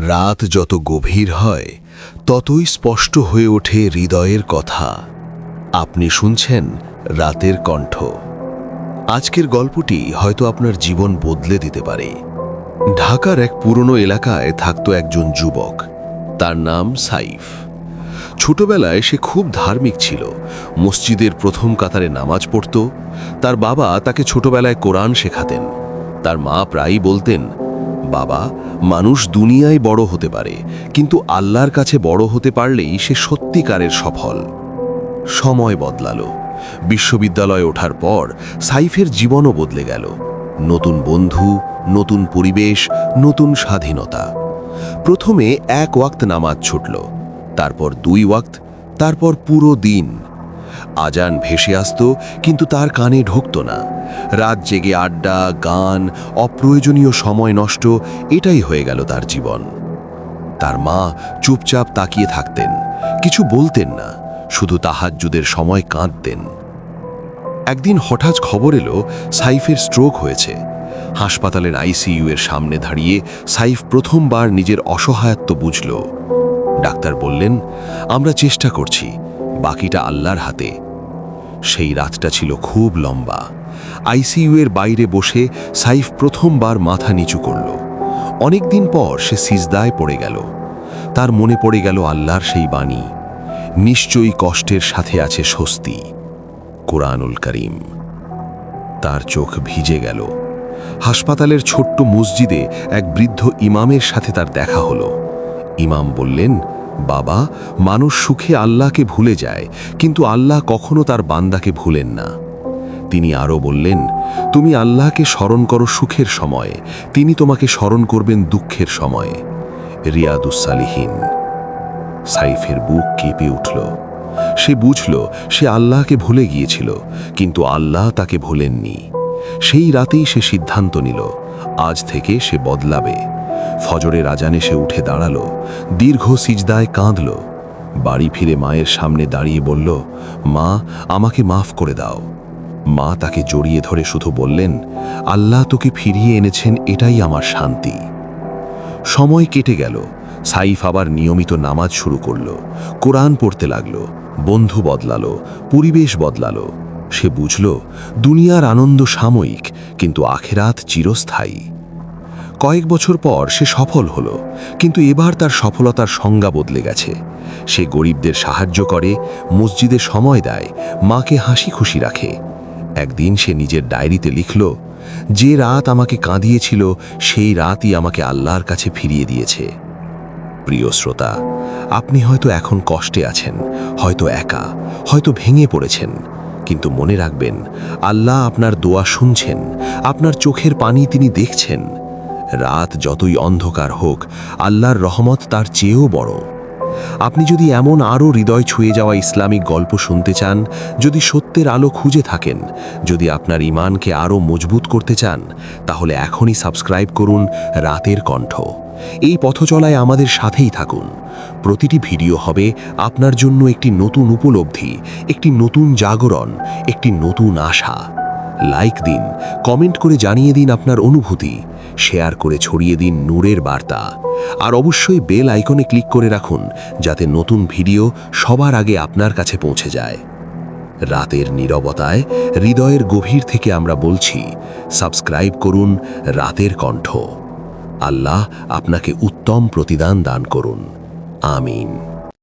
রাত যত গভীর হয় ততই স্পষ্ট হয়ে ওঠে হৃদয়ের কথা। আপনি শুনছেন রাতের কণ্ঠ। আজকের গল্পটি হয়তো আপনার জীবন বদলে দিতে পারে। ঢাকার এক পুরনো এলাকায় থাকত একজন যুবক, তার নাম সাইফ। ছোটবেলায় সে খুব ধার্মিক ছিল, মসজিদের প্রথম কাতারে নামাজ পড়ত। তার বাবা তাকে ছোটবেলায় কোরআন শেখাতেন। তার মা প্রায়ই বলতেন, বাবা, মানুষ দুনিয়ায় বড় হতে পারে, কিন্তু আল্লাহর কাছে বড় হতে পারলেই সে সত্যিকারের সফল। সময় বদলালো। বিশ্ববিদ্যালয়ে ওঠার পর সাইফের জীবনও বদলে গেল। নতুন বন্ধু, নতুন পরিবেশ, নতুন স্বাধীনতা। প্রথমে এক ওয়াক্ত নামাজ ছুটল, তারপর 2 ওয়াক্ত, তারপর পুরো দিন। আজান ভেসে আসত, কিন্তু তার কানে ঢুকত না। রাত জেগে আড্ডা, গান, অপ্রয়োজনীয় সময় নষ্ট, এটাই হয়ে গেল তার জীবন। তার মা চুপচাপ তাকিয়ে থাকতেন, কিছু বলতেন না, শুধু তাহাজ্জুদের সময় কাঁদতেন। একদিন হঠাৎ খবর এলো সাইফের স্ট্রোক হয়েছে। হাসপাতালের আইসিইউ এর সামনে দাঁড়িয়ে সাইফ প্রথমবার নিজের অসহায়ত্ব বুঝল। ডাক্তার বললেন, আমরা চেষ্টা করছি, বাকিটা আল্লাহর হাতে। সেই রাতটা ছিল খুব লম্বা। আইসিইউ এর বাইরে বসে সাইফ প্রথমবার মাথা নিচু করল। অনেকদিন পর সে সিজদায় পড়ে গেল। তার মনে পড়ে গেল আল্লাহর সেই বাণী, নিশ্চয়ই কষ্টের সাথে আছে স্বস্তি। কোরআনুল করিম। তার চোখ ভিজে গেল। হাসপাতালের ছোট্ট মসজিদে এক বৃদ্ধ ইমামের সাথে তার দেখা হলো। ইমাম বললেন, বাবা, মানুষ সুখে আল্লাহকে ভুলে যায়, কিন্তু আল্লাহ কখনো তার বান্দাকে ভুলেন না। তিনি আরও বললেন, তুমি আল্লাহকে স্মরণ করো সুখের সময়ে, তিনি তোমাকে স্মরণ করবেন দুঃখের সময়ে। রিয়াদুস সালিহিন। সাইফের বুক কেঁপে উঠল। সে বুঝল সে আল্লাহকে ভুলে গিয়েছিল, কিন্তু আল্লাহ তাকে ভুলেননি। সেই রাতেই সে সিদ্ধান্ত নিল, আজ থেকে সে বদলাবে। ফজরের আজানে সে উঠে দাঁড়ালো, দীর্ঘ সিজদায় কাঁদল। বাড়ি ফিরে মায়ের সামনে দাঁড়িয়ে বলল, মা, আমাকে মাফ করে দাও। মা তাকে জড়িয়ে ধরে শুধু বললেন, আল্লাহ তোকে ফিরিয়ে এনেছেন, এটাই আমার শান্তি। সময় কেটে গেল। সাইফ আবার নিয়মিত নামাজ শুরু করল, কোরআন পড়তে লাগল। বন্ধু বদলালো, পরিবেশ বদলালো। সে বুঝল দুনিয়ার আনন্দ সাময়িক, কিন্তু আখেরাত চিরস্থায়ী। কয়েক বছর পর সে সফল হলো, কিন্তু এবার তার সফলতার সংজ্ঞা বদলে গেছে। সে গরিবদের সাহায্য করে, মসজিদে সময় দেয়, মাকে হাসি খুশি রাখে। একদিন সে নিজের ডায়েরিতে লিখল, যে রাত আমাকে কাঁদিয়েছিল সেই রাতই আমাকে আল্লাহর কাছে ফিরিয়ে দিয়েছে। প্রিয় শ্রোতা, আপনি হয়তো এখন কষ্টে আছেন, হয়তো একা, হয়তো ভেঙে পড়েছেন, কিন্তু মনে রাখবেন, আল্লাহ আপনার দোয়া শুনছেন, আপনার চোখের পানি তিনি দেখছেন। রাত যতই অন্ধকার হোক, আল্লাহর রহমত তার চেয়েও বড়। আপনি যদি এমন আরও হৃদয় ছুঁয়ে যাওয়া ইসলামিক গল্প শুনতে চান, যদি সত্যের আলো খুঁজে থাকেন, যদি আপনার ঈমানকে আরও মজবুত করতে চান, তাহলে এখনই সাবস্ক্রাইব করুন রাতের কণ্ঠ। এই পথচলায় আমাদের সাথেই থাকুন। প্রতিটি ভিডিও হবে আপনার জন্য একটি নতুন উপলব্ধি, একটি নতুন জাগরণ, একটি নতুন আশা। লাইক দিন, কমেন্ট করে জানিয়ে দিন আপনার অনুভূতি, শেয়ার করে ছড়িয়ে দিন নূরের বার্তা। আর অবশ্যই বেল আইকনে ক্লিক করে রাখুন, যাতে নতুন ভিডিও সবার আগে আপনার কাছে পৌঁছে যায়। রাতের নীরবতায়, হৃদয়ের গভীর থেকে আমরা বলছি, সাবস্ক্রাইব করুন রাতের কণ্ঠ। আল্লাহ আপনাকে উত্তম প্রতিদান দান করুন। আমিন।